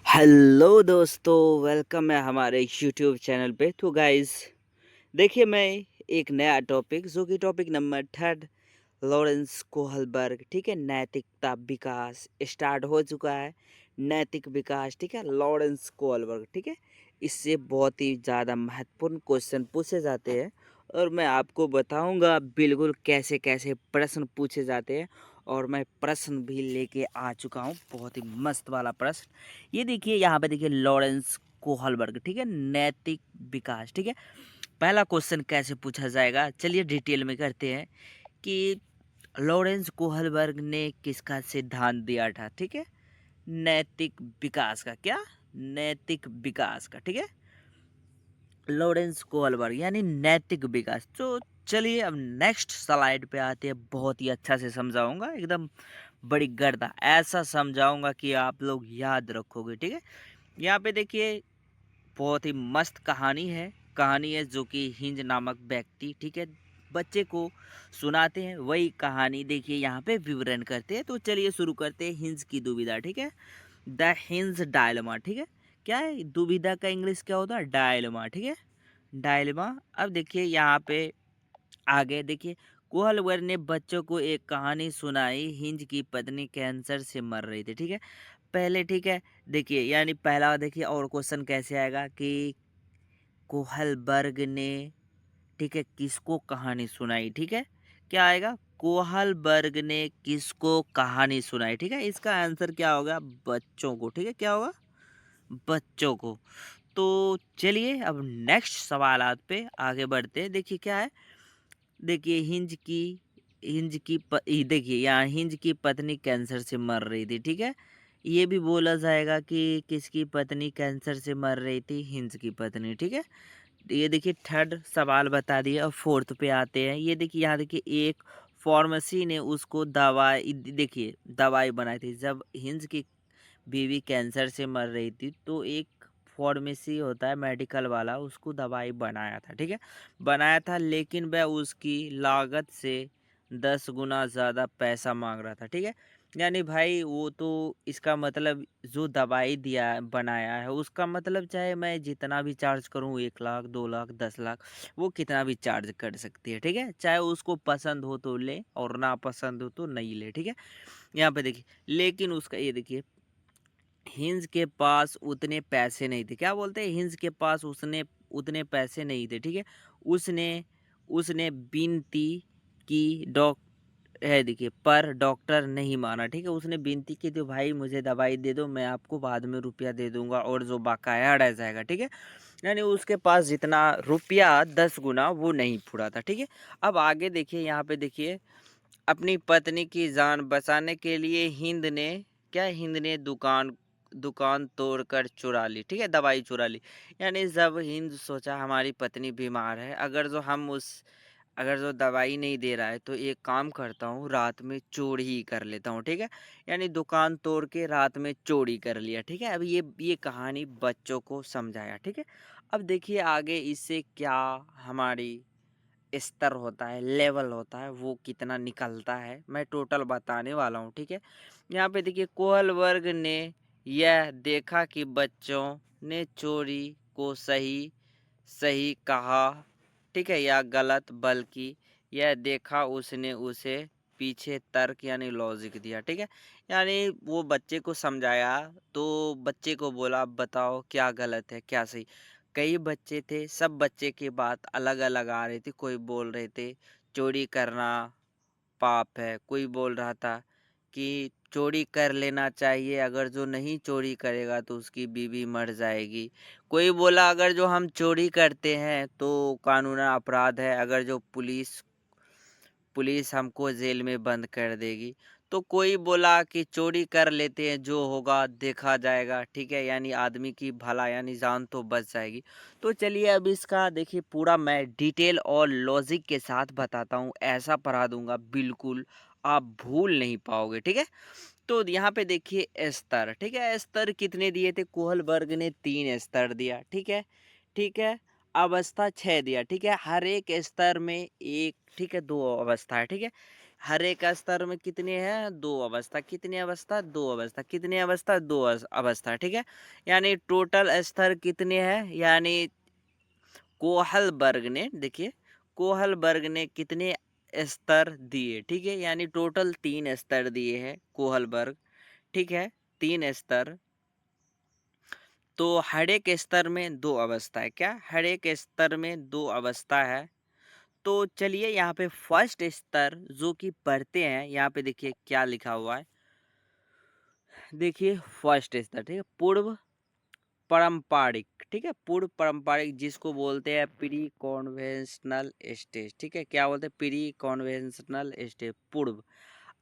Hello दोस्तों, welcome है हमारे यूट्यूब चैनल पे। तो गाइस देखिए, मैं एक नया टॉपिक जो कि topic number third Lawrence Kohlberg, ठीक है, नैतिकता विकास स्टार्ट हो चुका है। नैतिक विकास, ठीक है, लॉरेंस कोहलबर्ग, ठीक है। इससे बहुत ही ज़्यादा महत्वपूर्ण क्वेश्चन पूछे जाते हैं और मैं आपको बताऊंगा बिल्कुल कैसे कैसे प्रश्न पूछे जाते हैं। और मैं प्रश्न भी लेके आ चुका हूँ, बहुत ही मस्त वाला प्रश्न। ये देखिए, यहाँ पे देखिए लॉरेंस कोहलबर्ग, ठीक है, नैतिक विकास, ठीक है। पहला क्वेश्चन कैसे पूछा जाएगा, चलिए डिटेल में करते हैं कि लॉरेंस कोहलबर्ग ने किसका सिद्धांत दिया था, ठीक है, नैतिक विकास का। क्या? नैतिक विकास का, ठीक है, लॉरेंस कोहलबर्ग यानी नैतिक विकास। तो चलिए अब नेक्स्ट स्लाइड पे आते हैं। बहुत ही अच्छा से समझाऊंगा, एकदम बड़ी गर्दा ऐसा समझाऊंगा कि आप लोग याद रखोगे, ठीक है। यहाँ पे देखिए, बहुत ही मस्त कहानी है जो कि हिंज नामक व्यक्ति, ठीक है, बच्चे को सुनाते हैं। वही कहानी देखिए यहाँ पे विवरण करते हैं। तो चलिए शुरू करते हैं। हिंज की दुविधा, ठीक है, द हिंज डायलमा, ठीक है। क्या है दुविधा का इंग्लिश क्या होता है? डायलमा, ठीक है, डायलमा। अब देखिए यहाँ पे आगे देखिए, कोहलवर ने बच्चों को एक कहानी सुनाई। हिंज की पत्नी कैंसर से मर रही थी, ठीक है, पहले, ठीक है। देखिए यानी पहला देखिए, और क्वेश्चन कैसे आएगा कि कोहलबर्ग ने, ठीक है, किसको कहानी सुनाई, ठीक है। क्या आएगा? कोहलबर्ग ने किसको कहानी सुनाई, ठीक है। इसका आंसर क्या होगा? बच्चों को, ठीक है, क्या होगा? बच्चों को। तो चलिए अब नेक्स्ट सवालात पे आगे बढ़ते हैं। देखिए क्या है, देखिए देखिए यहाँ हिंज की पत्नी कैंसर से मर रही थी, ठीक है। ये भी बोला जाएगा कि किसकी पत्नी कैंसर से मर रही थी? हिंज की पत्नी, ठीक है। ये देखिए थर्ड सवाल बता दिया। अब फोर्थ पे आते हैं। ये देखिए यहाँ देखिए, एक फार्मेसी ने उसको दवाई, देखिए दवाई बनाई थी। जब हिंज की बीवी कैंसर से मर रही थी तो एक फार्मेसी होता है मेडिकल वाला, उसको दवाई बनाया था, ठीक है, बनाया था। लेकिन वह उसकी लागत से 10 गुना ज़्यादा पैसा मांग रहा था, ठीक है। यानी भाई वो तो, इसका मतलब जो दवाई दिया बनाया है उसका मतलब चाहे मैं जितना भी चार्ज करूं, 1 लाख 2 लाख 10 लाख, वो कितना भी चार्ज कर सकती है, ठीक है। चाहे उसको पसंद हो तो ले और ना पसंद हो तो नहीं ले, ठीक है। यहाँ पे देखिए, लेकिन उसका ये देखिए, हिंज के पास उतने पैसे नहीं थे। क्या बोलते हैं? हिंज के पास उसने उतने पैसे नहीं थे, ठीक है। उसने उसने विनती की, डॉक है देखिए, पर डॉक्टर नहीं माना, ठीक है। उसने विनती की तो भाई मुझे दवाई दे दो, मैं आपको बाद में रुपया दे दूंगा और जो बकाया रह जाएगा, ठीक है। यानी उसके पास जितना रुपया 10 गुना वो नहीं फुरा था, ठीक है। अब आगे देखिए, यहाँ पे देखिए, अपनी पत्नी की जान बचाने के लिए हिंद ने दुकान दुकान तोड़कर चुरा ली, ठीक है, दवाई चुरा ली। यानी जब हिंद सोचा हमारी पत्नी बीमार है, अगर जो दवाई नहीं दे रहा है तो एक काम करता हूँ, रात में चोरी ही कर लेता हूँ, ठीक है। यानी दुकान तोड़ के रात में चोरी कर लिया, ठीक है। अब ये कहानी बच्चों को समझाया, ठीक है। अब देखिए आगे इससे क्या हमारी स्तर होता है, लेवल होता है, वो कितना निकलता है, मैं टोटल बताने वाला हूँ, ठीक है। यहाँ पे देखिए, कोहल वर्ग ने यह देखा कि बच्चों ने चोरी को सही सही कहा, ठीक है, या गलत, बल्कि यह देखा उसने उसे पीछे तर्क यानी लॉजिक दिया, ठीक है। यानी वो बच्चे को समझाया, तो बच्चे को बोला बताओ क्या गलत है क्या सही। कई बच्चे थे, सब बच्चे की बात अलग अलग आ रही थी। कोई बोल रहे थे चोरी करना पाप है, कोई बोल रहा था कि चोरी कर लेना चाहिए, अगर जो नहीं चोरी करेगा तो उसकी बीवी मर जाएगी। कोई बोला अगर जो हम चोरी करते हैं तो कानूनन अपराध है, अगर जो पुलिस पुलिस हमको जेल में बंद कर देगी। तो कोई बोला कि चोरी कर लेते हैं, जो होगा देखा जाएगा, ठीक है, यानी आदमी की भला यानी जान तो बच जाएगी। तो चलिए अब इसका देखिए पूरा मैं डिटेल और लॉजिक के साथ बताता हूँ, ऐसा पढ़ा दूंगा बिल्कुल आप भूल नहीं पाओगे, ठीक है। तो यहाँ पे देखिए स्तर, ठीक है, स्तर कितने दिए थे? कोहलबर्ग ने 3 स्तर दिया, ठीक है, ठीक है। अवस्था 6 दिया, ठीक है, हर एक स्तर में एक, ठीक है, 2 अवस्था है, ठीक है। हर एक स्तर में कितनी है? 2 अवस्था। कितनी अवस्था? 2 अवस्था। कितनी अवस्था? 2 अवस्था, ठीक है? यानी टोटल स्तर कितने हैं? यानी कोहलबर्ग ने, देखिए कोहलबर्ग ने कितने स्तर दिए, ठीक है? यानी टोटल 3 स्तर दिए हैं कोहलबर्ग, ठीक है? 3 स्तर। तो हर एक स्तर में 2 अवस्था है। क्या? हर एक स्तर में 2 अवस्था है। तो चलिए यहाँ पे फर्स्ट स्तर जो कि पढ़ते हैं, यहाँ पे देखिए क्या लिखा हुआ है। देखिए फर्स्ट स्तर, ठीक है? पूर्व पारंपरिक, ठीक है? पूर्व पारंपरिक जिसको बोलते हैं प्री कॉन्वेंशनल स्टेज, ठीक है? क्या बोलते हैं? प्री कॉन्वेंशनल स्टेज, पूर्व।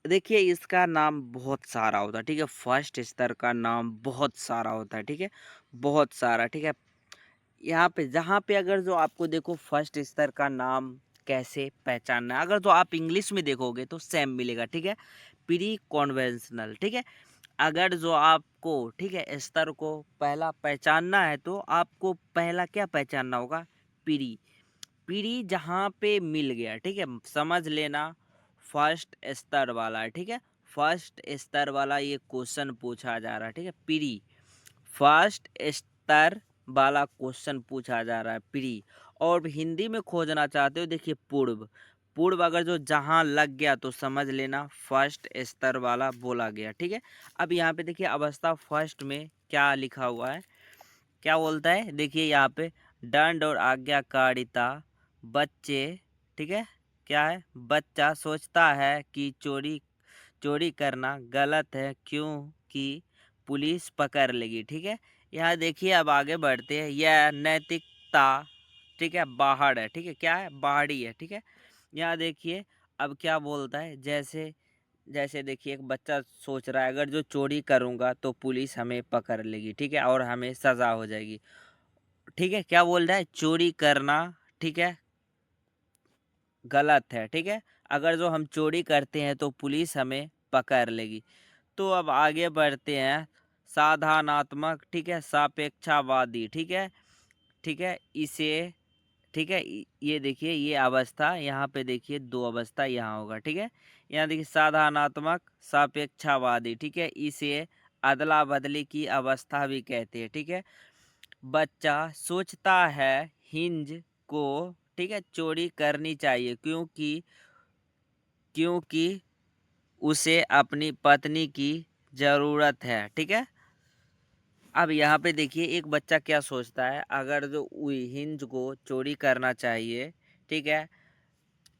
देखिए इसका नाम बहुत सारा होता है, ठीक है? फर्स्ट स्तर का नाम बहुत सारा होता है, ठीक है? बहुत सारा, ठीक है? यहाँ पे जहाँ पे अगर जो आपको देखो फर्स्ट स्तर का नाम कैसे पहचानना है, अगर तो आप इंग्लिश में देखोगे तो सेम मिलेगा, ठीक है? प्री कॉन्वेंशनल, ठीक है? अगर जो आपको, ठीक है, स्तर को पहला पहचानना है तो आपको पहला क्या पहचानना होगा? प्री। प्री जहाँ पे मिल गया, ठीक है, समझ लेना फर्स्ट स्तर वाला है, ठीक है? फर्स्ट स्तर वाला ये क्वेश्चन पूछा जा रहा है, ठीक है? प्री, फर्स्ट स्तर वाला क्वेश्चन पूछा जा रहा है, प्री। और हिंदी में खोजना चाहते हो, देखिए पूर्व। पूर्व अगर जो जहाँ लग गया तो समझ लेना फर्स्ट स्तर वाला बोला गया, ठीक है? अब यहाँ पे देखिए अवस्था फर्स्ट में क्या लिखा हुआ है, क्या बोलता है? देखिए यहाँ पे दंड और आज्ञाकारिता। बच्चे, ठीक है, क्या है? बच्चा सोचता है कि चोरी चोरी करना गलत है क्योंकि पुलिस पकड़ लेगी, ठीक है? यहाँ देखिए अब आगे बढ़ते हैं। यह नैतिकता, ठीक है, बाहर है, ठीक है? क्या है? बाहरी है, ठीक है? यहाँ देखिए अब क्या बोलता है, जैसे जैसे देखिए एक बच्चा सोच रहा है अगर जो चोरी करूँगा तो पुलिस हमें पकड़ लेगी, ठीक है, और हमें सज़ा हो जाएगी, ठीक है? क्या बोल रहा है? चोरी करना, ठीक है, गलत है, ठीक है? अगर जो हम चोरी करते हैं तो पुलिस हमें पकड़ लेगी। तो अब आगे बढ़ते हैं। साधनात्मक, ठीक है, सापेक्षावादी, ठीक है, ठीक है, इसे, ठीक है, ये देखिए ये अवस्था यहाँ पे देखिए 2 अवस्था यहाँ होगा, ठीक है? यहाँ देखिए साधनात्मक सापेक्षावादी, ठीक है, इसे अदला बदली की अवस्था भी कहते हैं, ठीक है? बच्चा सोचता है हिंज को, ठीक है, चोरी करनी चाहिए क्योंकि क्योंकि उसे अपनी पत्नी की ज़रूरत है, ठीक है? अब यहाँ पे देखिए एक बच्चा क्या सोचता है, अगर जो हिंज को चोरी करना चाहिए, ठीक है,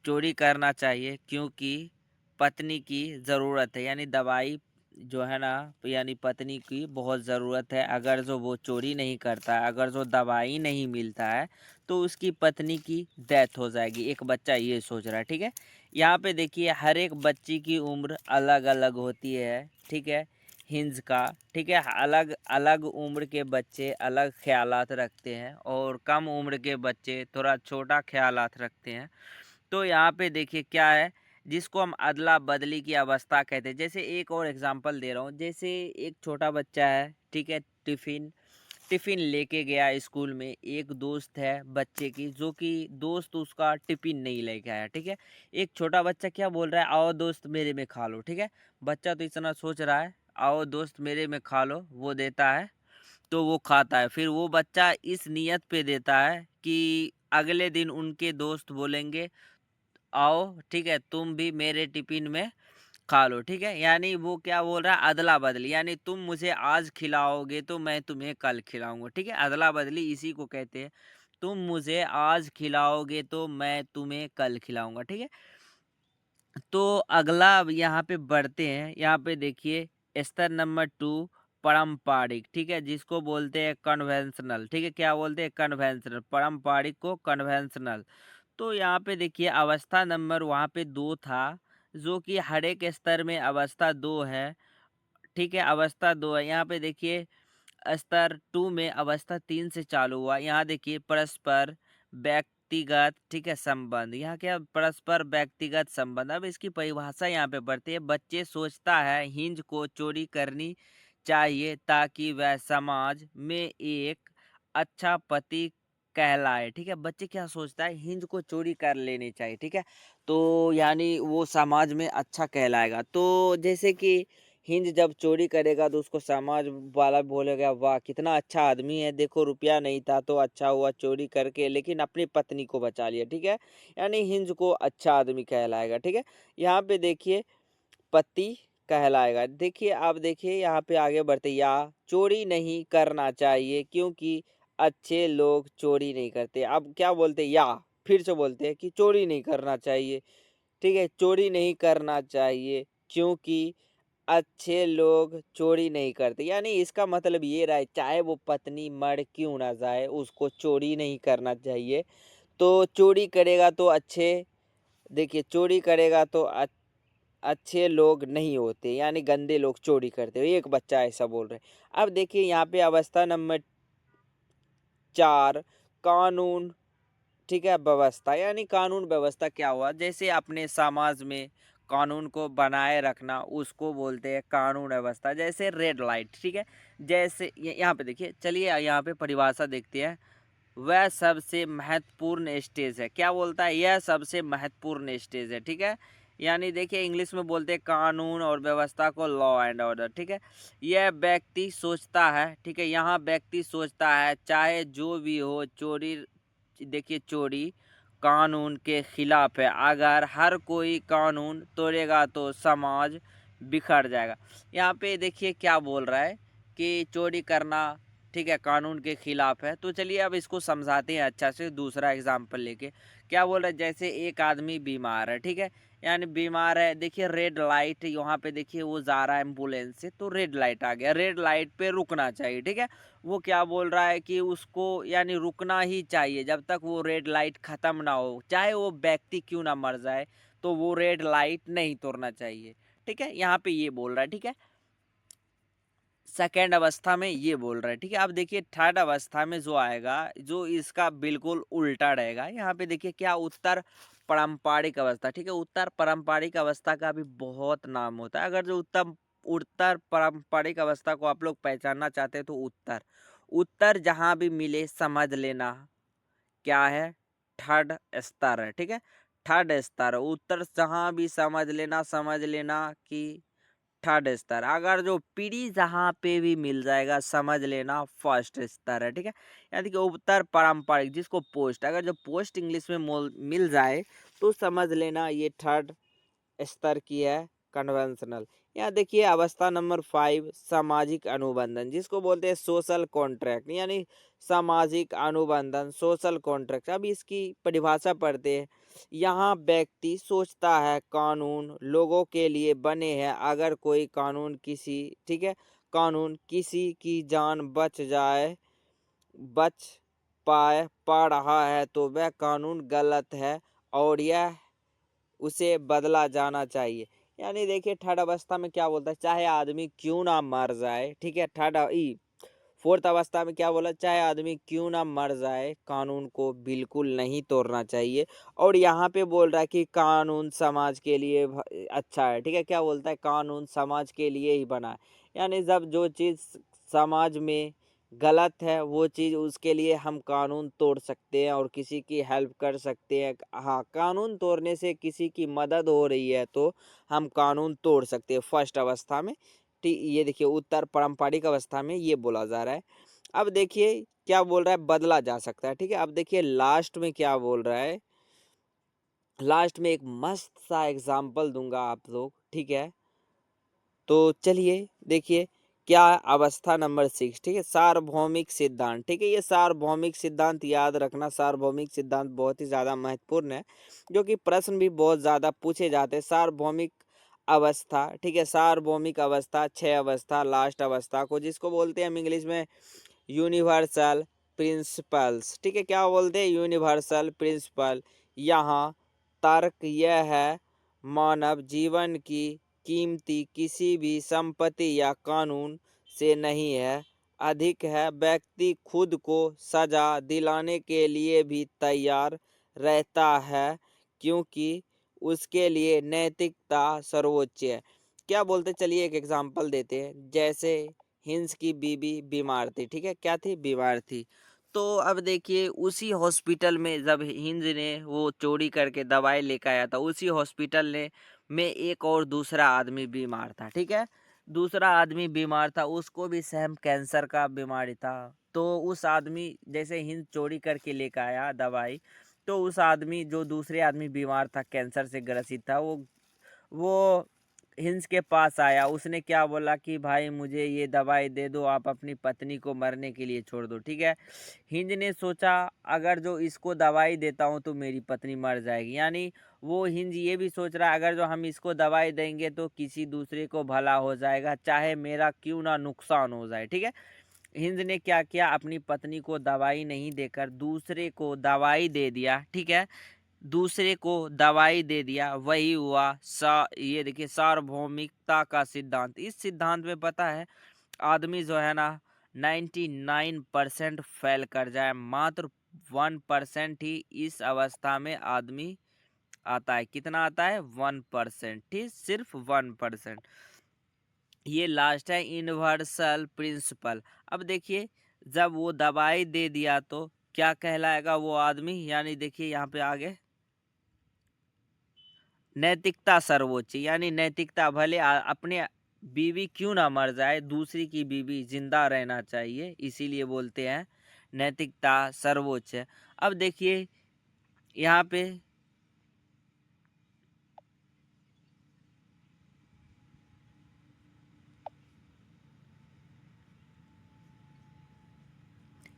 चोरी करना चाहिए क्योंकि पत्नी की ज़रूरत है, यानी दवाई जो है ना, यानी पत्नी की बहुत ज़रूरत है। अगर जो वो चोरी नहीं करता है, अगर जो दवाई नहीं मिलता है तो उसकी पत्नी की डेथ हो जाएगी। एक बच्चा ये सोच रहा है, ठीक है? यहाँ पे देखिए हर एक बच्ची की उम्र अलग अलग होती है, ठीक है, हिंज का, ठीक है? अलग अलग उम्र के बच्चे अलग ख्यालात रखते हैं और कम उम्र के बच्चे थोड़ा छोटा ख्यालात रखते हैं। तो यहाँ पे देखिए क्या है, जिसको हम अदला बदली की अवस्था कहते हैं। जैसे एक और एग्जांपल दे रहा हूँ, जैसे एक छोटा बच्चा है, ठीक है, टिफ़िन टिफ़िन लेके गया स्कूल में। एक दोस्त है बच्चे की जो कि दोस्त उसका टिफ़िन नहीं लेके आया, ठीक है? एक छोटा बच्चा क्या बोल रहा है, आओ दोस्त मेरे में खा लो, ठीक है? बच्चा तो इतना सोच रहा है, आओ दोस्त मेरे में खा लो, वो देता है तो वो खाता है। फिर वो बच्चा इस नियत पे देता है कि अगले दिन उनके दोस्त बोलेंगे, आओ, ठीक है, तुम भी मेरे टिफिन में खा लो, ठीक है? यानी वो क्या बोल रहा है, अदला बदली, यानी तुम मुझे आज खिलाओगे तो मैं तुम्हें कल खिलाऊंगा, ठीक है? अदला बदली इसी को कहते हैं। तुम मुझे आज खिलाओगे तो मैं तुम्हें कल खिलाऊंगा, ठीक है? तो अगला अब यहाँ पे बढ़ते हैं। यहाँ पे देखिए स्तर नंबर 2 पारंपरिक, ठीक है, जिसको बोलते हैं कन्वेंशनल, ठीक है? क्या बोलते हैं? कन्वेंशनल। पारंपरिक को कन्वेंशनल। तो यहाँ पे देखिए अवस्था नंबर वहाँ पे 2 था, जो कि हर एक स्तर में अवस्था 2 है, ठीक है? अवस्था 2 है। यहाँ पे देखिए स्तर 2 में अवस्था 3 से चालू हुआ। यहाँ देखिए परस्पर व्यक्तिगत, ठीक है, संबंध। यहाँ क्या? परस्पर व्यक्तिगत संबंध। अब इसकी परिभाषा यहाँ पे पढ़ते हैं। बच्चे सोचता है हिंज को चोरी करनी चाहिए ताकि वह समाज में एक अच्छा पति कहलाए, ठीक है? बच्चे क्या सोचता है, हिंज को चोरी कर लेनी चाहिए, ठीक है? तो यानी वो समाज में अच्छा कहलाएगा। तो जैसे कि हिंद जब चोरी करेगा तो उसको समाज वाला बोलेगा, वाह कितना अच्छा आदमी है, देखो रुपया नहीं था तो अच्छा हुआ चोरी करके लेकिन अपनी पत्नी को बचा लिया, ठीक है। यानी हिंद को अच्छा आदमी कहलाएगा, ठीक है। यहाँ पे देखिए पति कहलाएगा। देखिए आप देखिए यहाँ पे आगे बढ़ते, या चोरी नहीं करना चाहिए क्योंकि अच्छे लोग चोरी नहीं करते। अब क्या बोलते, या फिर से बोलते हैं कि चोरी नहीं करना चाहिए, ठीक है। चोरी नहीं करना चाहिए क्योंकि अच्छे लोग चोरी नहीं करते। यानी इसका मतलब ये रहा है, चाहे वो पत्नी मर क्यों ना जाए उसको चोरी नहीं करना चाहिए। तो चोरी करेगा तो अच्छे, देखिए चोरी करेगा तो अच्छे लोग नहीं होते, यानी गंदे लोग चोरी करते हो। एक बच्चा ऐसा बोल रहे हैं। अब देखिए यहाँ पे अवस्था नंबर 4, कानून, ठीक है, व्यवस्था। यानी कानून व्यवस्था क्या हुआ, जैसे अपने समाज में कानून को बनाए रखना उसको बोलते हैं कानून व्यवस्था। जैसे रेड लाइट, ठीक है। जैसे यहाँ पे देखिए, चलिए यहाँ पे परिभाषा देखते हैं। वह सबसे महत्वपूर्ण स्टेज है, क्या बोलता है, यह सबसे महत्वपूर्ण स्टेज है, ठीक है। यानी देखिए इंग्लिश में बोलते हैं कानून और व्यवस्था को लॉ एंड ऑर्डर, ठीक है। यह व्यक्ति सोचता है, ठीक है, यहाँ व्यक्ति सोचता है चाहे जो भी हो, चोरी, देखिए चोरी कानून के खिलाफ है। अगर हर कोई कानून तोड़ेगा तो समाज बिखर जाएगा। यहाँ पे देखिए क्या बोल रहा है कि चोरी करना, ठीक है, कानून के खिलाफ है। तो चलिए अब इसको समझाते हैं अच्छा से, दूसरा एग्जाम्पल लेके। क्या बोल रहा है, जैसे एक आदमी बीमार है, ठीक है। यानी बीमार है, देखिए रेड लाइट, यहाँ पे देखिए वो जा रहा है एम्बुलेंस से, तो रेड लाइट आ गया, रेड लाइट पे रुकना चाहिए, ठीक है। वो क्या बोल रहा है कि उसको यानी रुकना ही चाहिए जब तक वो रेड लाइट खत्म ना हो, चाहे वो व्यक्ति क्यों ना मर जाए, तो वो रेड लाइट नहीं तोड़ना चाहिए, ठीक है। यहाँ पे ये बोल रहा है, ठीक है। सेकेंड अवस्था में ये बोल रहा है, ठीक है। अब देखिए थर्ड अवस्था में जो आएगा, जो इसका बिल्कुल उल्टा रहेगा। यहाँ पे देखिए क्या, उत्तर पारंपरिक अवस्था, ठीक है। उत्तर पारंपरिक अवस्था का भी बहुत नाम होता है। अगर जो उत्तर उत्तर पारंपरिक अवस्था को आप लोग पहचानना चाहते हैं तो उत्तर, उत्तर जहाँ भी मिले समझ लेना क्या है, थर्ड स्तर है, ठीक है। थर्ड स्तर, उत्तर जहाँ भी समझ लेना कि थर्ड स्तर। अगर जो पीढ़ी जहाँ पे भी मिल जाएगा समझ लेना फर्स्ट स्तर है, ठीक है। यानी कि उत्तर पारंपरिक, जिसको पोस्ट, अगर जो पोस्ट इंग्लिश में मिल जाए तो समझ लेना ये थर्ड स्तर की है, कन्वेंशनल। यहाँ देखिए अवस्था नंबर 5, सामाजिक अनुबंधन, जिसको बोलते हैं सोशल कॉन्ट्रैक्ट, यानी सामाजिक अनुबंधन, सोशल कॉन्ट्रैक्ट। अब इसकी परिभाषा पढ़ते हैं। यहाँ व्यक्ति सोचता है कानून लोगों के लिए बने हैं, अगर कोई कानून किसी, ठीक है, कानून किसी की जान बच पा रहा है तो वह कानून गलत है और यह उसे बदला जाना चाहिए। यानी देखिए थर्ड अवस्था में क्या बोलता है, चाहे आदमी क्यों ना मर जाए, ठीक है। फोर्थ अवस्था में क्या बोला, चाहे आदमी क्यों ना मर जाए कानून को बिल्कुल नहीं तोड़ना चाहिए। और यहाँ पे बोल रहा है कि कानून समाज के लिए अच्छा है, ठीक है। क्या बोलता है, कानून समाज के लिए ही बना है। यानी जब जो चीज़ समाज में गलत है वो चीज़, उसके लिए हम कानून तोड़ सकते हैं और किसी की हेल्प कर सकते हैं। हाँ, कानून तोड़ने से किसी की मदद हो रही है तो हम कानून तोड़ सकते हैं फर्स्ट अवस्था में, ठीक। ये देखिए उत्तर पारंपरिक अवस्था में ये बोला जा रहा है। अब देखिए क्या बोल रहा है, बदला जा सकता है, ठीक है। अब देखिए लास्ट में क्या बोल रहा है, लास्ट में एक मस्त सा एग्जाम्पल दूंगा आप लोग, ठीक है। तो चलिए देखिए क्या, अवस्था नंबर 6, ठीक है, सार्वभौमिक सिद्धांत, ठीक है। ये सार्वभौमिक सिद्धांत याद रखना, सार्वभौमिक सिद्धांत बहुत ही ज़्यादा महत्वपूर्ण है, जो कि प्रश्न भी बहुत ज़्यादा पूछे जाते हैं। सार्वभौमिक अवस्था, ठीक है, सार्वभौमिक अवस्था 6 अवस्था, लास्ट अवस्था को जिसको बोलते हैं हम इंग्लिश में यूनिवर्सल प्रिंसिपल्स, ठीक है। क्या बोलते हैं, यूनिवर्सल प्रिंसिपल। यहाँ तर्क यह है, मानव जीवन की कीमती किसी भी संपत्ति या कानून से नहीं है, अधिक है, व्यक्ति खुद को सजा दिलाने के लिए भी तैयार रहता है क्योंकि उसके लिए नैतिकता सर्वोच्च है। क्या बोलते, चलिए एक एग्जांपल देते हैं। जैसे हिंस की बीबी बीमार थी, ठीक है, क्या थी, बीमार थी। तो अब देखिए उसी हॉस्पिटल में जब हिंद ने वो चोरी करके दवाई लेकर आया था, उसी हॉस्पिटल ने में एक और दूसरा आदमी बीमार था, ठीक है। दूसरा आदमी बीमार था, उसको भी सेम कैंसर का बीमारी था। तो उस आदमी जैसे हिंद चोरी करके लेकर आया दवाई, तो उस आदमी जो दूसरे आदमी बीमार था, कैंसर से ग्रसित था, वो हिंस के पास आया। उसने क्या बोला कि भाई मुझे ये दवाई दे दो, आप अपनी पत्नी को मरने के लिए छोड़ दो, ठीक है। हिंद ने सोचा अगर जो इसको दवाई देता हूँ तो मेरी पत्नी मर जाएगी, यानी वो हिंद ये भी सोच रहा है अगर जो हम इसको दवाई देंगे तो किसी दूसरे को भला हो जाएगा, चाहे मेरा क्यों ना नुकसान हो जाए, ठीक है। हिंद ने क्या किया, अपनी पत्नी को दवाई नहीं देकर दूसरे को दवाई दे दिया, ठीक है। दूसरे को दवाई दे दिया, वही हुआ ये देखिए सार्वभौमिकता का सिद्धांत। इस सिद्धांत में पता है आदमी जो है ना 99% फेल कर जाए, मात्र 1% ही इस अवस्था में आदमी आता है। कितना आता है? 1%, ठीक, सिर्फ 1%। ये लास्ट है यूनिवर्सल प्रिंसिपल। अब देखिए जब वो दवाई दे दिया तो क्या कहलाएगा वो आदमी, यानी देखिए यहाँ पे आगे नैतिकता सर्वोच्च, यानी नैतिकता भले अपने बीवी क्यों ना मर जाए, दूसरी की बीवी जिंदा रहना चाहिए, इसीलिए बोलते हैं नैतिकता सर्वोच्च है। अब देखिए यहाँ पे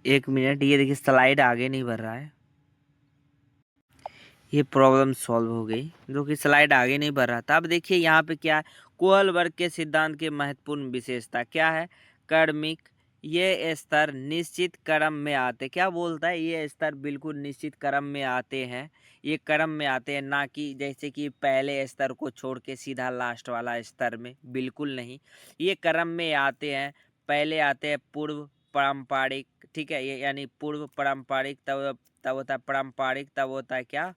एक मिनट, ये देखिए स्लाइड आगे नहीं बढ़ रहा है, ये प्रॉब्लम सॉल्व हो गई, जो कि स्लाइड आगे नहीं बढ़ रहा था। अब देखिए यहाँ पे क्या है, कोहलबर्ग के सिद्धांत की महत्वपूर्ण विशेषता क्या है? कर्मिक, ये स्तर निश्चित क्रम में आते, क्या बोलता है, ये स्तर बिल्कुल निश्चित क्रम में आते हैं, ये क्रम में आते हैं, ना कि जैसे कि पहले स्तर को छोड़ के सीधा लास्ट वाला स्तर में, बिल्कुल नहीं, ये क्रम में आते हैं। पहले आते हैं पूर्व पारंपरिक, ठीक है, ये यानी पूर्व पारंपरिक, तब तब होता है पारंपरिक, तब होता है क्या,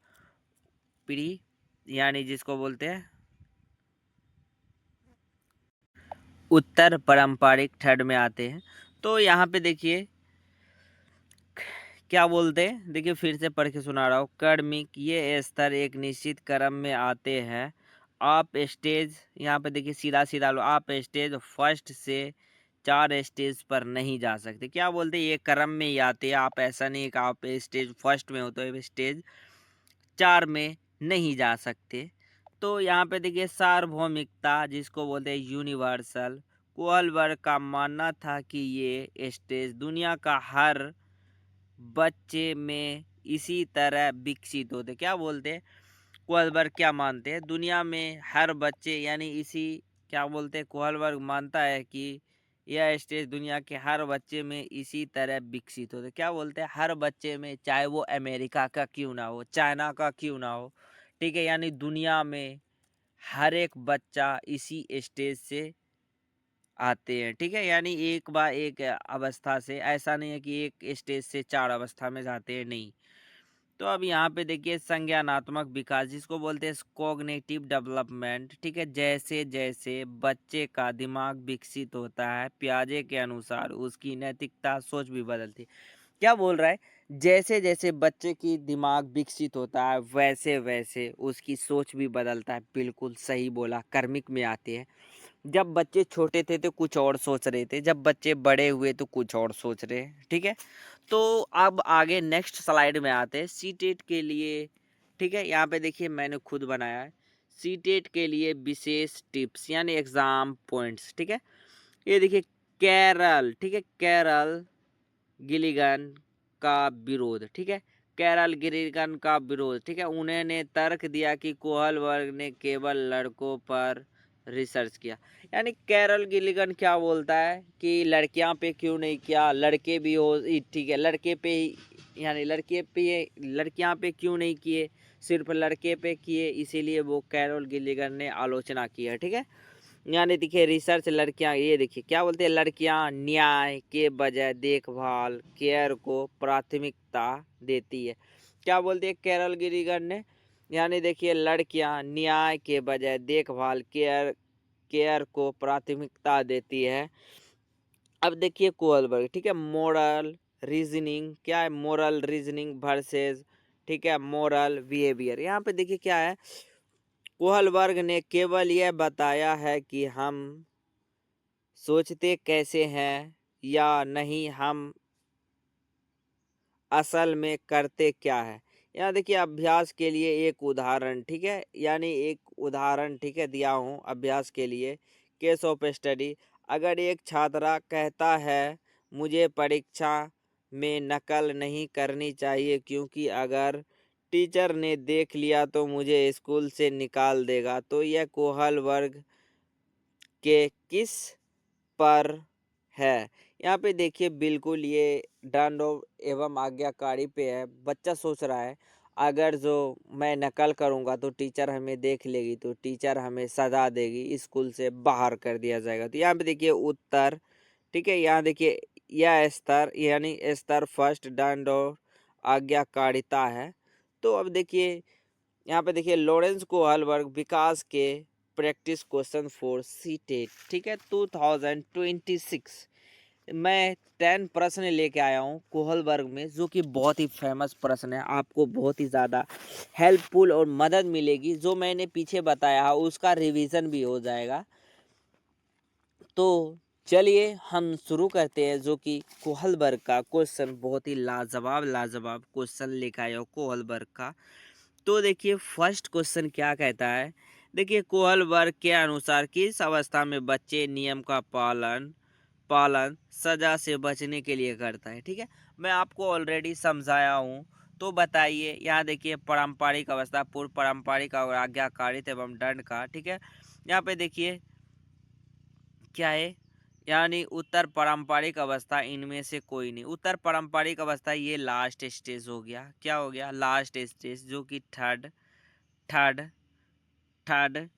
पीढ़ी, यानी जिसको बोलते हैं उत्तर पारंपरिक, थर्ड में आते हैं। तो यहाँ पे देखिए क्या बोलते हैं, देखिए फिर से पढ़ के सुना रहा हूँ, कर्मिक, ये स्तर एक निश्चित क्रम में आते हैं। आप स्टेज, यहाँ पे देखिए सीधा सीधा लो, आप स्टेज फर्स्ट से 4 स्टेज पर नहीं जा सकते, क्या बोलते हैं, ये क्रम में ही आते हैं। आप ऐसा नहीं कि आप स्टेज फर्स्ट में हो तो स्टेज 4 में नहीं जा सकते। तो यहाँ पे देखिए सार्वभौमिकता, जिसको बोलते हैं यूनिवर्सल, कोहलबर्ग का मानना था कि ये स्टेज दुनिया का हर बच्चे में इसी तरह विकसित होते, क्या बोलते हैं, कोहलबर्ग क्या मानते हैं, दुनिया में हर बच्चे, यानी इसी, क्या बोलते हैं, कोहलबर्ग मानता है कि यह स्टेज दुनिया के हर बच्चे में इसी तरह विकसित होते, क्या बोलते हैं, हर बच्चे में, चाहे वो अमेरिका का क्यों ना हो, चाइना का क्यों ना हो, ठीक है, यानी दुनिया में हर एक बच्चा इसी स्टेज से आते हैं, ठीक है, यानी एक बार एक अवस्था से, ऐसा नहीं है कि एक स्टेज से 4 अवस्था में जाते हैं, नहीं। तो अब यहाँ पे देखिए संज्ञानात्मक विकास, जिसको बोलते हैं कॉग्निटिव डेवलपमेंट, ठीक है, जैसे जैसे बच्चे का दिमाग विकसित होता है, पियाजे के अनुसार उसकी नैतिकता सोच भी बदलती है, क्या बोल रहा है, जैसे जैसे बच्चे की दिमाग विकसित होता है वैसे वैसे उसकी सोच भी बदलता है, बिल्कुल सही बोला, कर्मिक में आते हैं। जब बच्चे छोटे थे तो कुछ और सोच रहे थे, जब बच्चे बड़े हुए तो कुछ और सोच रहे हैं, ठीक है। तो अब आगे नेक्स्ट स्लाइड में आते हैं सीटेट के लिए, ठीक है, यहाँ पे देखिए मैंने खुद बनाया है सीटेट के लिए विशेष टिप्स, यानी एग्जाम पॉइंट्स, ठीक है। ये देखिए कैरल, ठीक है, कैरल गिलिगन का विरोध, ठीक है, कैरल गिलिगन का विरोध, ठीक है, उन्होंने तर्क दिया कि कोहलबर्ग ने केवल लड़कों पर रिसर्च किया, यानी कैरल गिलिगन क्या बोलता है कि लड़कियां पे क्यों नहीं किया, लड़के भी हो, ठीक है, लड़के पे यानी लड़के पे, लड़कियां पे क्यों नहीं किए, सिर्फ लड़के पे किए, इसीलिए वो कैरल गिलिगन ने आलोचना की है, ठीक है। यानी देखिए रिसर्च, लड़कियां, ये देखिए क्या बोलते हैं, लड़कियां न्याय के बजाय देखभाल, केयर को प्राथमिकता देती है, क्या बोलते हैं कैरल गिरिगन ने, यानी देखिए लड़कियां न्याय के बजाय देखभाल, केयर केयर को प्राथमिकता देती है। अब देखिए कोहलबर्ग, ठीक है, मोरल रीजनिंग, क्या है मोरल रीजनिंग वर्सेस, ठीक है, मोरल बिहेवियर। यहाँ पे देखिए क्या है, कोहलबर्ग ने केवल यह बताया है कि हम सोचते कैसे हैं या नहीं, हम असल में करते क्या है। यहाँ देखिए अभ्यास के लिए एक उदाहरण, ठीक है, यानी एक उदाहरण, ठीक है, दिया हूँ अभ्यास के लिए। केस ऑफ स्टडी, अगर एक छात्रा कहता है मुझे परीक्षा में नकल नहीं करनी चाहिए क्योंकि अगर टीचर ने देख लिया तो मुझे स्कूल से निकाल देगा, तो यह कोहल वर्ग के किस पर है। यहाँ पे देखिए बिल्कुल ये दंड एवं आज्ञाकारी पे है। बच्चा सोच रहा है अगर जो मैं नकल करूँगा तो टीचर हमें देख लेगी, तो टीचर हमें सजा देगी, स्कूल से बाहर कर दिया जाएगा। तो यहाँ पे देखिए उत्तर, ठीक है, यहाँ देखिए यह स्तर यानी स्तर फर्स्ट दंड और आज्ञाकारिता है। तो अब देखिए यहाँ पे देखिए लॉरेंस कोहलबर्ग विकास के प्रैक्टिस क्वेश्चन फॉर सीटेट, ठीक है, 2026 मैं 10 प्रश्न लेके आया हूँ कोहलबर्ग में, जो कि बहुत ही फेमस प्रश्न है। आपको बहुत ही ज़्यादा हेल्पफुल और मदद मिलेगी। जो मैंने पीछे बताया है उसका रिवीजन भी हो जाएगा। तो चलिए हम शुरू करते हैं, जो कि कोहलबर्ग का क्वेश्चन बहुत ही लाजवाब लाजवाब क्वेश्चन लेकर आया हूँ कोहलबर्ग का। तो देखिए फर्स्ट क्वेश्चन क्या कहता है। देखिए कोहलबर्ग के अनुसार किस अवस्था में बच्चे नियम का पालन पालन सजा से बचने के लिए करता है। ठीक है, मैं आपको ऑलरेडी समझाया हूँ। तो बताइए, यहाँ देखिए पारंपरिक अवस्था, पूर्व पारंपरिक और आज्ञाकारित एवं दंड का, ठीक है। यहाँ पे देखिए क्या है, यानी उत्तर पारंपरिक अवस्था इनमें से कोई नहीं। उत्तर पारंपरिक अवस्था ये लास्ट स्टेज हो गया। क्या हो गया, लास्ट स्टेज, जो कि थर्ड थर्ड थर्ड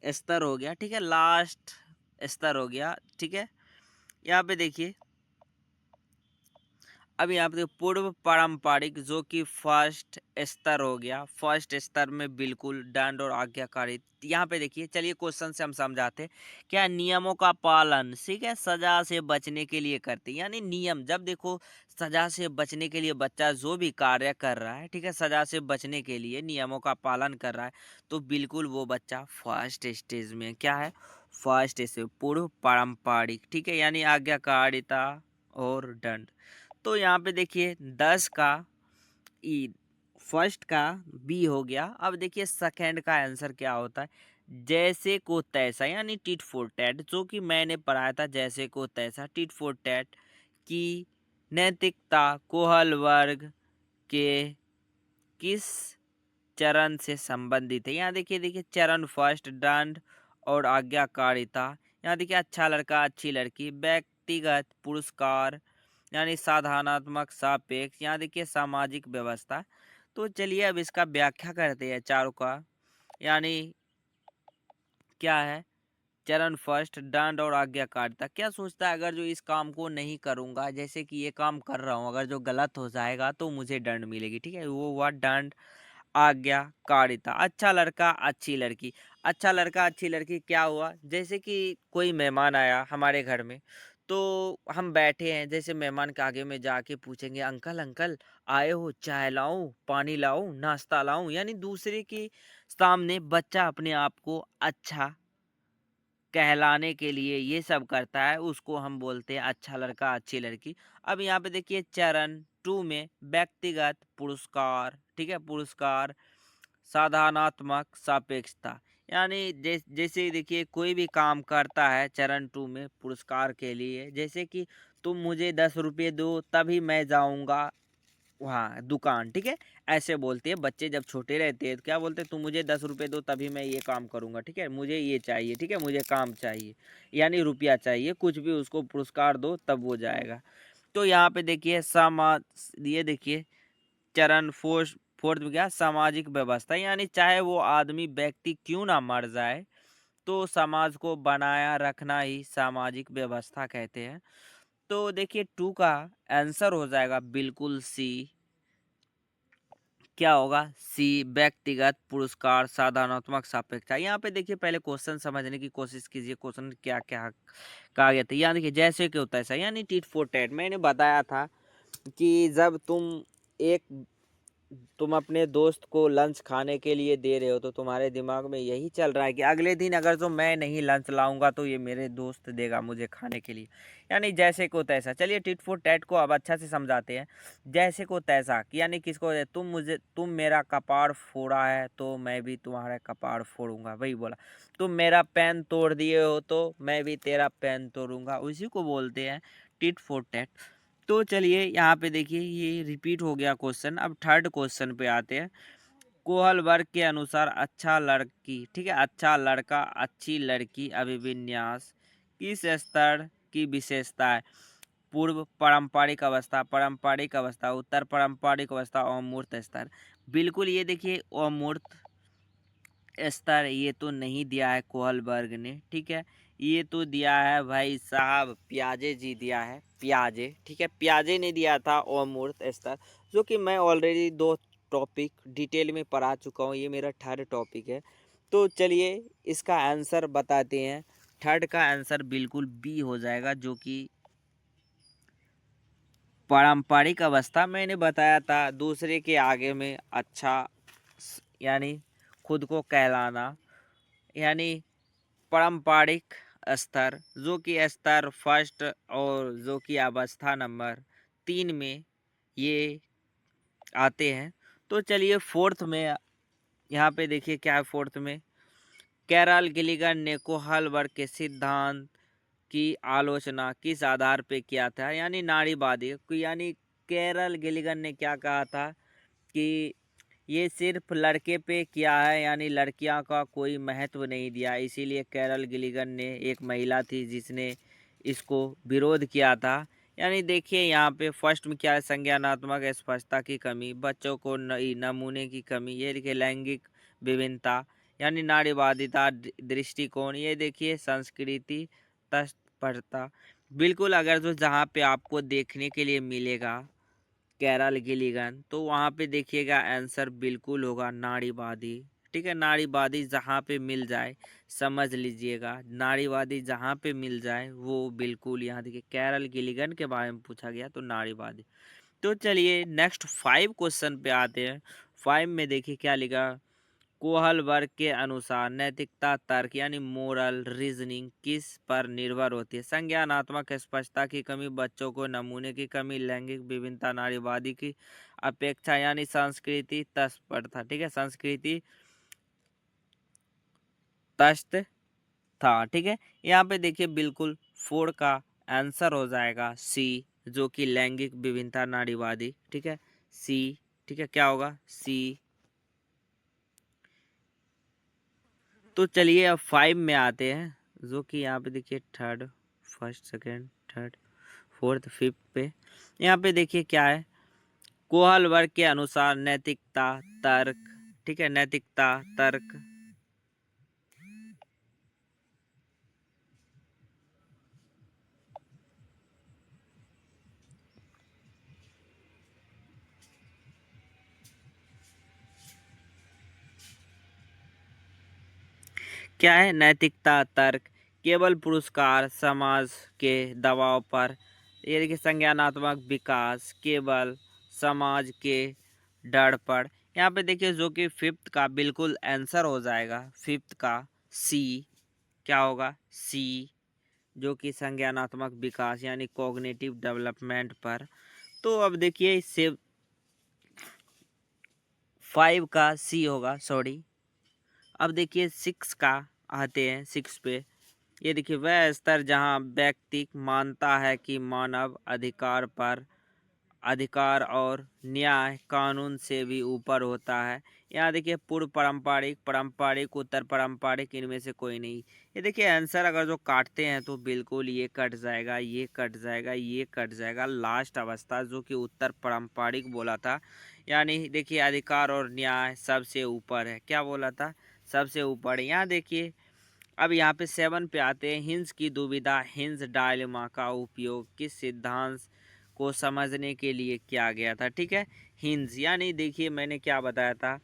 स्तर हो गया। ठीक है, लास्ट स्तर हो गया। ठीक है, यहाँ पे देखिए अब यहाँ पे पूर्व पारंपरिक, जो कि फर्स्ट स्तर हो गया। फर्स्ट स्तर में बिल्कुल दंड और आज्ञाकारी। यहाँ पे देखिए, चलिए क्वेश्चन से हम समझाते हैं। क्या नियमों का पालन, ठीक है, सजा से बचने के लिए करते हैं। यानी नियम, जब देखो सजा से बचने के लिए बच्चा जो भी कार्य कर रहा है, ठीक है, सजा से बचने के लिए नियमों का पालन कर रहा है, तो बिल्कुल वो बच्चा फर्स्ट स्टेज में क्या है, फर्स्ट स्टेज पूर्व पारंपरिक, ठीक है, यानी आज्ञाकारिता और दंड। तो यहाँ पे देखिए 10 का ई, फर्स्ट का बी हो गया। अब देखिए सेकंड का आंसर क्या होता है, जैसे को तैसा, यानी टिट फॉर टैट, जो कि मैंने पढ़ाया था। जैसे को तैसा, टिट फॉर टैट की नैतिकता कोहल वर्ग के किस चरण से संबंधित है। यहाँ देखिए देखिए चरण फर्स्ट दंड और आज्ञाकारिता। यहाँ देखिए अच्छा लड़का अच्छी लड़की, व्यक्तिगत पुरस्कार यानी साधनात्मक सापेक्ष, यहाँ देखिए सामाजिक व्यवस्था। तो चलिए अब इसका व्याख्या करते हैं चारों का। यानी क्या है, चरण फर्स्ट दंड और आज्ञाकारिता। क्या सोचता है, अगर जो इस काम को नहीं करूंगा, जैसे कि ये काम कर रहा हूँ, अगर जो गलत हो जाएगा तो मुझे दंड मिलेगी। ठीक है, वो हुआ दंड आज्ञाकारिता। अच्छा लड़का अच्छी लड़की, अच्छा लड़का अच्छी लड़की क्या हुआ, जैसे कि कोई मेहमान आया हमारे घर में, तो हम बैठे हैं, जैसे मेहमान के आगे में जाके पूछेंगे अंकल अंकल आए हो, चाय लाऊं, पानी लाऊं, नाश्ता लाऊं। यानी दूसरे के सामने बच्चा अपने आप को अच्छा कहलाने के लिए ये सब करता है, उसको हम बोलते हैं अच्छा लड़का अच्छी लड़की। अब यहाँ पे देखिए चरण टू में व्यक्तिगत पुरस्कार, ठीक है, पुरस्कार साधनात्मक सापेक्षता। यानी जैसे देखिए कोई भी काम करता है चरण टू में पुरस्कार के लिए, जैसे कि तुम मुझे 10 रुपये दो तभी मैं जाऊंगा वहाँ दुकान, ठीक है, ऐसे बोलते हैं बच्चे जब छोटे रहते हैं। तो क्या बोलते हैं, तुम मुझे 10 रुपये दो तभी मैं ये काम करूँगा, ठीक है, मुझे ये चाहिए, ठीक है, मुझे काम चाहिए, यानी रुपया चाहिए, कुछ भी उसको पुरस्कार दो तब वो जाएगा। तो यहाँ पे देखिए समाज, ये देखिए चरण फोर्थ में क्या, सामाजिक व्यवस्था। यानी चाहे वो आदमी व्यक्ति क्यों ना मर जाए, तो समाज को बनाया रखना ही सामाजिक व्यवस्था कहते हैं। तो देखिए टू का आंसर हो जाएगा बिल्कुल सी। क्या होगा, सी, व्यक्तिगत पुरस्कार साधनात्मक सापेक्षता। यहाँ पे देखिए पहले क्वेश्चन समझने की कोशिश कीजिए, क्वेश्चन क्या क्या कहा गया था। यहाँ देखिए जैसे कि होता है ऐसा, यानी टिट फॉर टैट, मैंने बताया था कि जब तुम अपने दोस्त को लंच खाने के लिए दे रहे हो तो तुम्हारे दिमाग में यही चल रहा है कि अगले दिन अगर जो मैं नहीं लंच लाऊंगा तो ये मेरे दोस्त देगा मुझे खाने के लिए। यानी जैसे को तैसा। चलिए टिट फॉर टैट को अब अच्छा से समझाते हैं। जैसे को तैसा कि यानी किसको, तुम मेरा कपाड़ फोड़ा है तो मैं भी तुम्हारा कपाड़ फोड़ूंगा, वही बोला। तुम मेरा पेन तोड़ दिए हो तो मैं भी तेरा पेन तोड़ूंगा, उसी को बोलते हैं टिट फॉर टैट। तो चलिए यहाँ पे देखिए ये रिपीट हो गया क्वेश्चन। अब थर्ड क्वेश्चन पे आते हैं। कोहल वर्ग के अनुसार अच्छा लड़की, ठीक है, अच्छा लड़का अच्छी लड़की अभिविन्यास किस स्तर की विशेषता है? पूर्व पारंपरिक अवस्था, पारंपरिक अवस्था, उत्तर पारंपरिक अवस्था, अमूर्त स्तर। बिल्कुल ये देखिए अमूर्त स्तर ये तो नहीं दिया है कोहल वर्ग ने, ठीक है। ये तो दिया है भाई साहब प्याजे जी दिया है, प्याजे, ठीक है, प्याजे ने दिया था अमूर्त स्तर, जो कि मैं ऑलरेडी 2 टॉपिक डिटेल में पढ़ा चुका हूँ। ये मेरा थर्ड टॉपिक है। तो चलिए इसका आंसर बताते हैं। थर्ड का आंसर बिल्कुल बी हो जाएगा, जो कि पारंपरिक अवस्था मैंने बताया था दूसरे के आगे में अच्छा यानी खुद को कहलाना, यानी पारंपरिक स्तर, जो कि स्तर फर्स्ट और जो कि अवस्था नंबर 3 में ये आते हैं। तो चलिए फोर्थ में यहाँ पे देखिए क्या है फोर्थ में। कैरल गिलिगन ने कोहल वर्ग के सिद्धांत की आलोचना किस आधार पे किया था? यानी नारीवादी, यानी कैरल गिलिगन ने क्या कहा था कि ये सिर्फ लड़के पे किया है, यानी लड़कियां का कोई महत्व नहीं दिया, इसीलिए कैरल गिलिगन ने, एक महिला थी जिसने इसको विरोध किया था। यानी देखिए यहाँ पे फर्स्ट में क्या है, संज्ञानात्मक स्पष्टता की कमी, बच्चों को नमूने की कमी, ये देखिए लैंगिक विभिन्नता, यानी नारीवादिता दृष्टिकोण, ये देखिए संस्कृति तत्परता। बिल्कुल अगर जो जहाँ पे आपको देखने के लिए मिलेगा कैरल गिलिगन, तो वहाँ पे देखिएगा आंसर बिल्कुल होगा नारीवादी, ठीक है। नारीवादी जहाँ पे मिल जाए समझ लीजिएगा, नारीवादी जहाँ पे मिल जाए वो बिल्कुल, यहाँ देखिए कैरल गिलिगन के बारे में पूछा गया तो नारीवादी। तो चलिए नेक्स्ट 5 क्वेश्चन पे आते हैं। 5 में देखिए क्या लिखा। कोहल वर्ग के अनुसार नैतिकता तर्क यानी मोरल रीजनिंग किस पर निर्भर होती है? संज्ञानात्मक स्पष्टता की कमी, बच्चों को नमूने की कमी, लैंगिक विभिन्नता, नारीवादी की अपेक्षा, यानी संस्कृति तत्परता, ठीक है, संस्कृति तस्त था, ठीक है। यहाँ पे देखिए बिल्कुल 4 का आंसर हो जाएगा सी, जो कि लैंगिक विभिन्नता नारीवादी, ठीक है, सी, ठीक है, क्या होगा सी। तो चलिए अब 5 में आते हैं, जो कि यहाँ पे देखिए third, first, second, third, fourth, fifth पे। यहाँ पे देखिए क्या है। कोहल वर्ग के अनुसार नैतिकता तर्क, ठीक है, नैतिकता तर्क क्या है? नैतिकता तर्क केवल पुरस्कार समाज के दबाव पर, ये देखिए संज्ञानात्मक विकास केवल समाज के डर पर। यहाँ पे देखिए जो कि फिफ्थ का बिल्कुल आंसर हो जाएगा, फिफ्थ का सी, क्या होगा सी, जो कि संज्ञानात्मक विकास यानी कॉग्निटिव डेवलपमेंट पर। तो अब देखिए इससे 5 का सी होगा, सॉरी। अब देखिए 6 का आते हैं, 6 पे। ये देखिए वह स्तर जहाँ व्यक्ति मानता है कि मानव अधिकार पर, अधिकार और न्याय कानून से भी ऊपर होता है। यहाँ देखिए पूर्व पारंपरिक, पारंपरिक, उत्तर पारंपरिक, इनमें से कोई नहीं। ये देखिए आंसर अगर जो काटते हैं तो बिल्कुल ये कट जाएगा, ये कट जाएगा, ये कट जाएगा। लास्ट अवस्था जो कि उत्तर पारंपरिक बोला था, यानी देखिए अधिकार और न्याय सबसे ऊपर है, क्या बोला था, सबसे ऊपर है। यहाँ देखिए अब यहाँ पे 7 पे आते हैं। हिंस की दुविधा, हिंस डायलेमा का उपयोग किस सिद्धांत को समझने के लिए किया गया था? ठीक है, हिंस यानी देखिए मैंने क्या बताया था,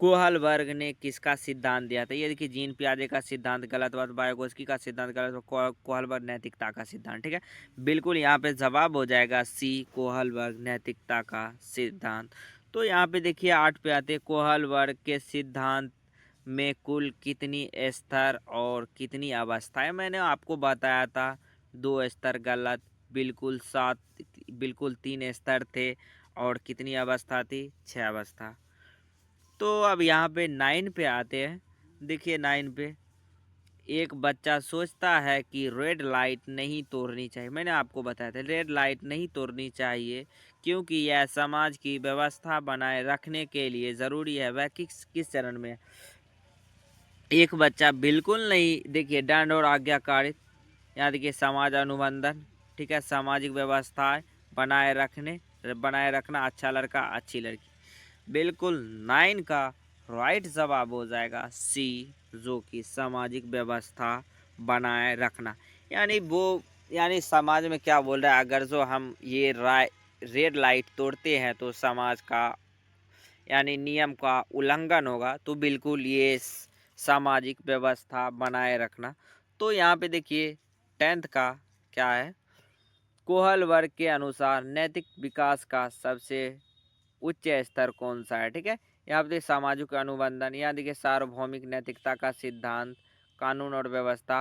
कोहल वर्ग ने किसका सिद्धांत दिया था? ये देखिए जीन पियाजे का सिद्धांत गलत बात, वायगोस्की का सिद्धांत गलत, कोहल वर्ग नैतिकता का सिद्धांत। ठीक है, बिल्कुल यहाँ पे जवाब हो जाएगा सी, कोहल वर्ग नैतिकता का सिद्धांत। तो यहाँ पे देखिए 8 पे आते हैं, कोहल वर्ग के सिद्धांत में कुल कितनी स्तर और कितनी अवस्थाएं? मैंने आपको बताया था 2 स्तर गलत, बिल्कुल 7, बिल्कुल 3 स्तर थे और कितनी अवस्था थी? 6 अवस्था। तो अब यहाँ पे 9 पे आते हैं। देखिए 9 पे, एक बच्चा सोचता है कि रेड लाइट नहीं तोड़नी चाहिए। मैंने आपको बताया था रेड लाइट नहीं तोड़नी चाहिए क्योंकि यह समाज की व्यवस्था बनाए रखने के लिए ज़रूरी है। वह किस किस चरण में है? एक बच्चा बिल्कुल नहीं, देखिए दंड और आज्ञाकारित, यहाँ देखिए समाज अनुबंधन, ठीक है, सामाजिक व्यवस्थाएं बनाए रखना, अच्छा लड़का अच्छी लड़की। बिल्कुल 9 का राइट जवाब हो जाएगा सी, जो कि सामाजिक व्यवस्था बनाए रखना। यानी वो, यानी समाज में क्या बोल रहा है, अगर जो हम ये रेड लाइट तोड़ते हैं तो समाज का यानी नियम का उल्लंघन होगा, तो बिल्कुल ये सामाजिक व्यवस्था बनाए रखना। तो यहाँ पे देखिए 10th का क्या है, कोहल वर्ग के अनुसार नैतिक विकास का सबसे उच्च स्तर कौन सा है? ठीक है, यहाँ पे सामाजिक अनुबंधन, यहाँ देखिए सार्वभौमिक नैतिकता का सिद्धांत, कानून और व्यवस्था,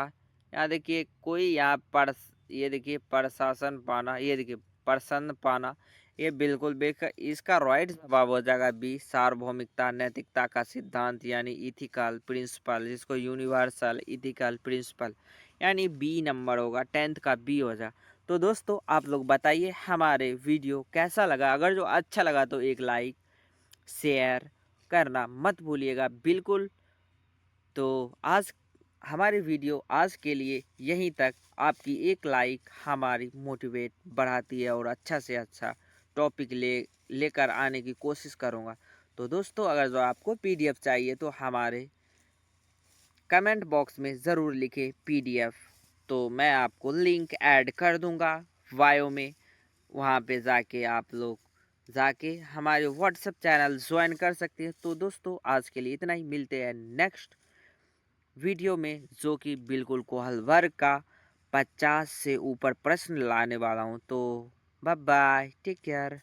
यहाँ देखिए कोई यहाँ पर, ये देखिए प्रशासन पाना, ये देखिए प्रसन्न पाना, ये बिल्कुल बेकार। इसका राइट जवाब हो जाएगा बी, सार्वभौमिकता नैतिकता का सिद्धांत, यानी इथिकल प्रिंसिपल, जिसको यूनिवर्सल इथिकल प्रिंसिपल, यानी बी नंबर होगा, 10th का बी हो जाएगा। तो दोस्तों आप लोग बताइए हमारे वीडियो कैसा लगा? अगर जो अच्छा लगा तो एक लाइक शेयर करना मत भूलिएगा बिल्कुल। तो आज हमारी वीडियो आज के लिए यहीं तक। आपकी एक लाइक हमारी मोटिवेट बढ़ाती है और अच्छा से अच्छा टॉपिक लेकर आने की कोशिश करूँगा। तो दोस्तों अगर जो आपको पीडीएफ चाहिए तो हमारे कमेंट बॉक्स में ज़रूर लिखें पीडीएफ, तो मैं आपको लिंक ऐड कर दूंगा बायो में। वहाँ पे जाके आप लोग जाके हमारे व्हाट्सएप चैनल ज्वाइन कर सकते हैं। तो दोस्तों आज के लिए इतना ही, मिलते हैं नेक्स्ट वीडियो में, जो कि बिल्कुल कोहल वर्ग का 50 से ऊपर प्रश्न लाने वाला हूँ। तो बाय बाय, टेक केयर।